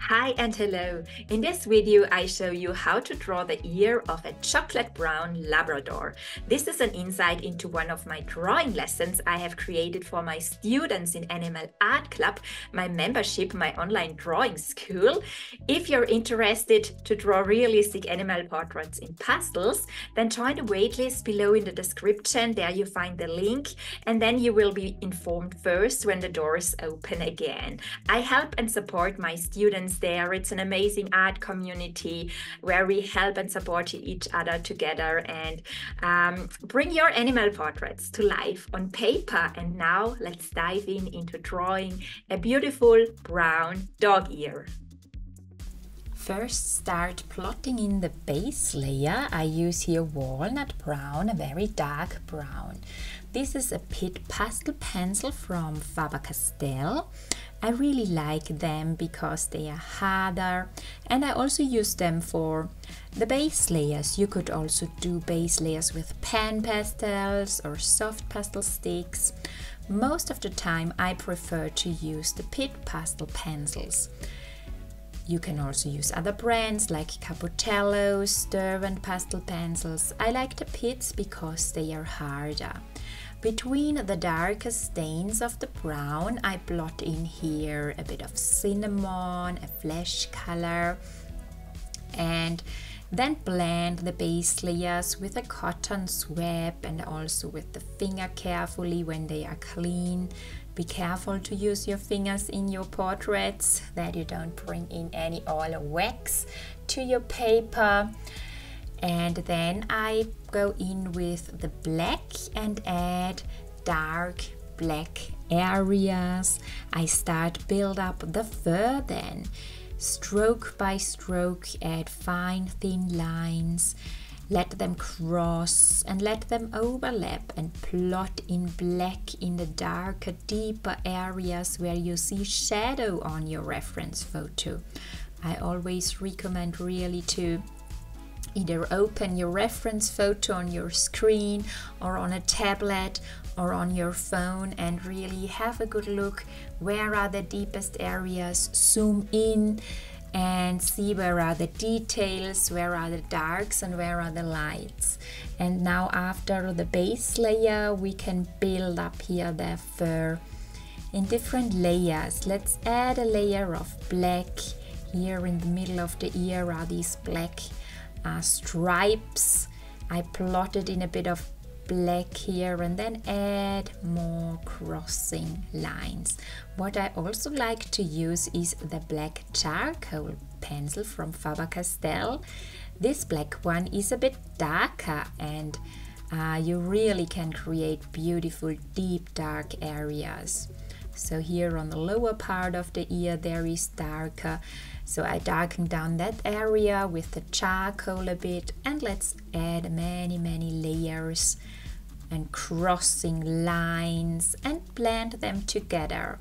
Hi and hello. In this video I show you how to draw the ear of a chocolate brown Labrador. This is an insight into one of my drawing lessons I have created for my students in Animal Art Club, my membership, my online drawing school. If you're interested to draw realistic animal portraits in pastels, then join the waitlist below in the description. There you find the link, and then you will be informed first when the doors open again. I help and support my students there. It's an amazing art community where we help and support each other together and bring your animal portraits to life on paper. And now let's dive into drawing a beautiful brown dog ear. First, start plotting in the base layer. I use here walnut brown, a very dark brown. This is a Pitt pastel pencil from Faber-Castell. I really like them because they are harder, and I also use them for the base layers. You could also do base layers with pan pastels or soft pastel sticks. Most of the time I prefer to use the Pitt pastel pencils. You can also use other brands like Capotello, Derwent pastel pencils. I like the Pitts because they are harder. Between the darker stains of the brown, I blot in here a bit of cinnamon, a flesh color, and then blend the base layers with a cotton swab and also with the finger carefully when they are clean. Be careful to use your fingers in your portraits, that you don't bring in any oil or wax to your paper. And then I go in with the black and add dark black areas. I start build up the fur then. Stroke by stroke, add fine thin lines. Let them cross and let them overlap and plot in black in the darker, deeper areas where you see shadow on your reference photo. I always recommend really to either open your reference photo on your screen or on a tablet or on your phone and really have a good look. Where are the deepest areas? Zoom in and see where are the details, where are the darks and where are the lights. And now after the base layer we can build up here the fur in different layers. Let's add a layer of black. Here in the middle of the ear are these black stripes. I plotted in a bit of black here and then add more crossing lines. What I also like to use is the black charcoal pencil from Faber-Castell. This black one is a bit darker and you really can create beautiful deep dark areas. So here on the lower part of the ear there is darker. So I darken down that area with the charcoal a bit, and let's add many layers and crossing lines and blend them together.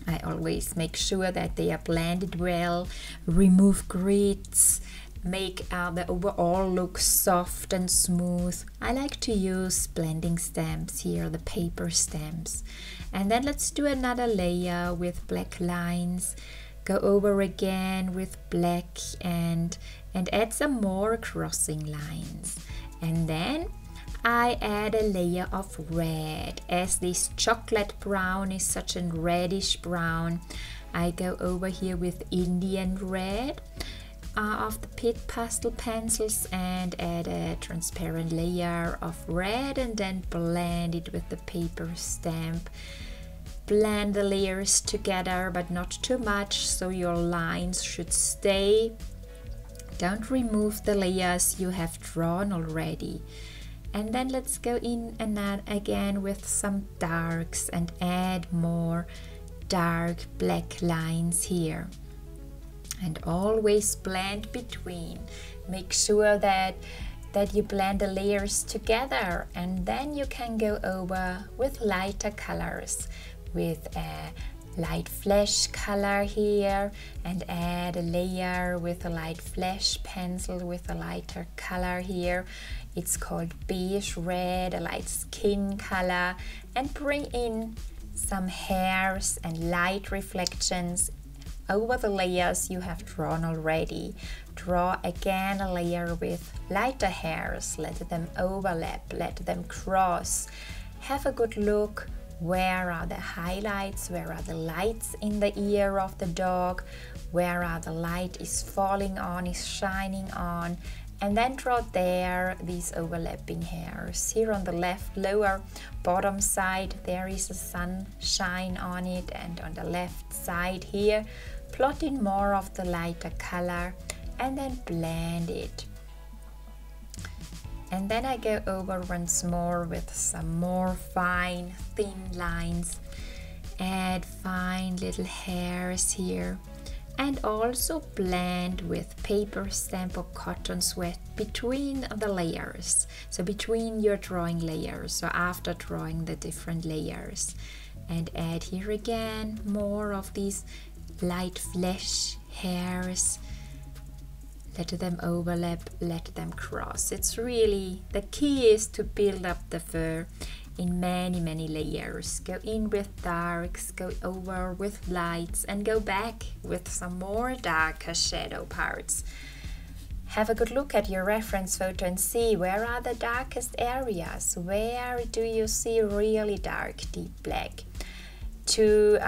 I always make sure that they are blended well, remove grids, make the overall look soft and smooth. I like to use blending stamps here, the paper stamps. And then let's do another layer with black lines. Go over again with black and add some more crossing lines. And then I add a layer of red. As this chocolate brown is such a reddish brown, I go over here with Indian red of the Pitt pastel pencils and add a transparent layer of red and then blend it with the paper stamp. Blend the layers together, but not too much, so your lines should stay. Don't remove the layers you have drawn already. And then let's go in and add again with some darks and add more dark black lines here. And always blend between. Make sure that you blend the layers together, and then you can go over with lighter colors, with a light flesh color here, and add a layer with a light flesh pencil with a lighter color here. It's called Beige Red, a light skin color, and bring in some hairs and light reflections over the layers you have drawn already. Draw again a layer with lighter hairs, let them overlap, let them cross. Have a good look. Where are the highlights? Where are the lights in the ear of the dog? Where are the light is falling on, is shining on? And then draw there these overlapping hairs. Here on the left lower bottom side there is a sunshine on it, and on the left side here plot in more of the lighter color and then blend it. And then I go over once more with some more fine thin lines, add fine little hairs here, and also blend with paper stamp or cotton sweat between the layers, so between your drawing layers, so after drawing the different layers. And add here again more of these light flesh hairs. Let them overlap, let them cross. It's really, the key is to build up the fur in many layers. Go in with darks, go over with lights, and go back with some more darker shadow parts. Have a good look at your reference photo and see where are the darkest areas. Where do you see really dark, deep black? To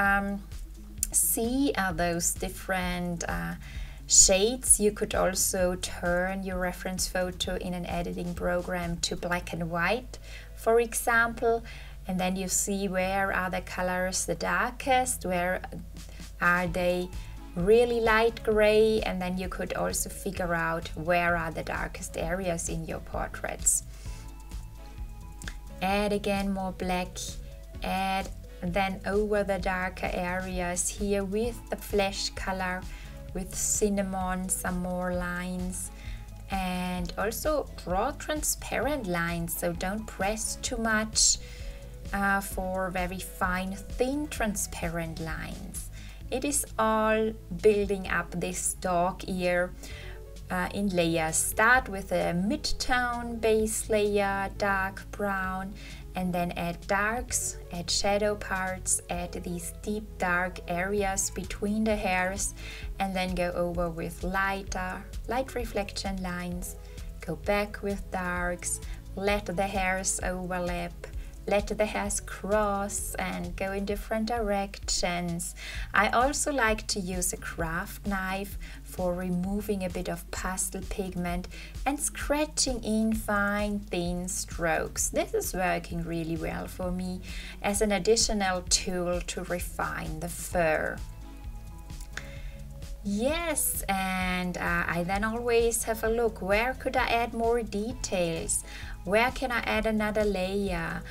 see those different shades, you could also turn your reference photo in an editing program to black and white, for example, and then you see where are the colors the darkest, where are they really light gray, and then you could also figure out where are the darkest areas in your portraits. Add again more black, add then over the darker areas here with the flesh color, with cinnamon, some more lines, and also draw transparent lines, so don't press too much for very fine thin transparent lines. It is all building up this dog ear in layers. Start with a mid-tone base layer, dark brown, and then add darks, add shadow parts, add these deep dark areas between the hairs, and then go over with light reflection lines. Go back with darks, let the hairs overlap, let the hairs cross and go in different directions. I also like to use a craft knife for removing a bit of pastel pigment and scratching in fine thin strokes. This is working really well for me as an additional tool to refine the fur. Yes, and I then always have a look, where could I add more details? Where can I add another layer?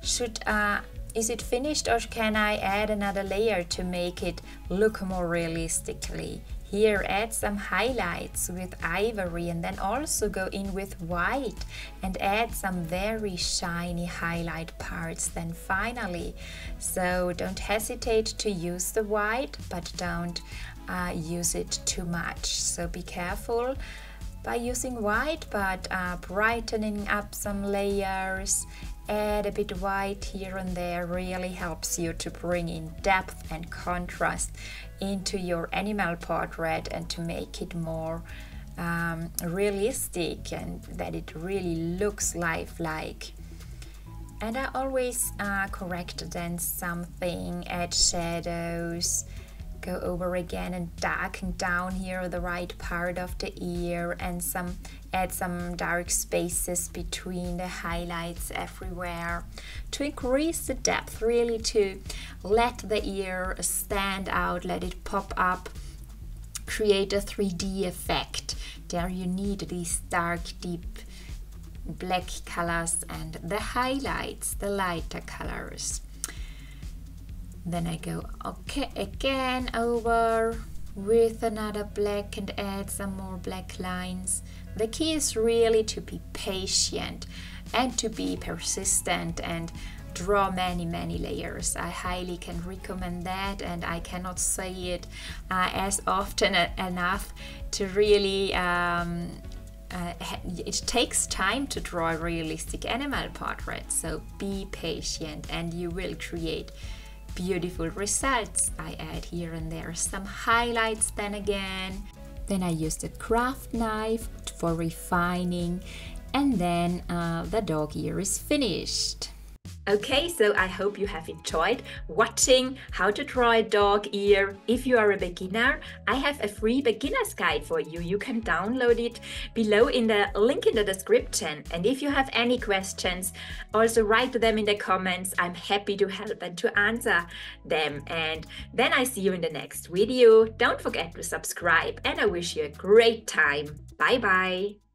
Is it finished, or can I add another layer to make it look more realistically? Here, add some highlights with ivory, and then also go in with white and add some very shiny highlight parts then finally. So don't hesitate to use the white, but don't use it too much. So be careful by using white, but brightening up some layers. Add a bit white here and there really helps you to bring in depth and contrast into your animal portrait and to make it more realistic and that it really looks lifelike. And I always correct then something, add shadows, go over again and darken down here the right part of the ear, and add some dark spaces between the highlights everywhere to increase the depth, really to let the ear stand out, let it pop up, create a 3D effect. There you need these dark, deep black colors and the highlights, the lighter colors. Then I go again over with another black and add some more black lines. The key is really to be patient and to be persistent and draw many layers. I highly can recommend that, and I cannot say it as often enough to really it takes time to draw a realistic animal portrait, so be patient and you will create beautiful results. I add here and there some highlights then again. Then I use the craft knife for refining, and then the dog ear is finished. Okay, so I hope you have enjoyed watching how to draw a dog ear. If you are a beginner, I have a free beginner's guide for you. You can download it below in the link in the description. And if you have any questions, also write them in the comments. I'm happy to help and to answer them. And then I see you in the next video. Don't forget to subscribe, and I wish you a great time. Bye bye.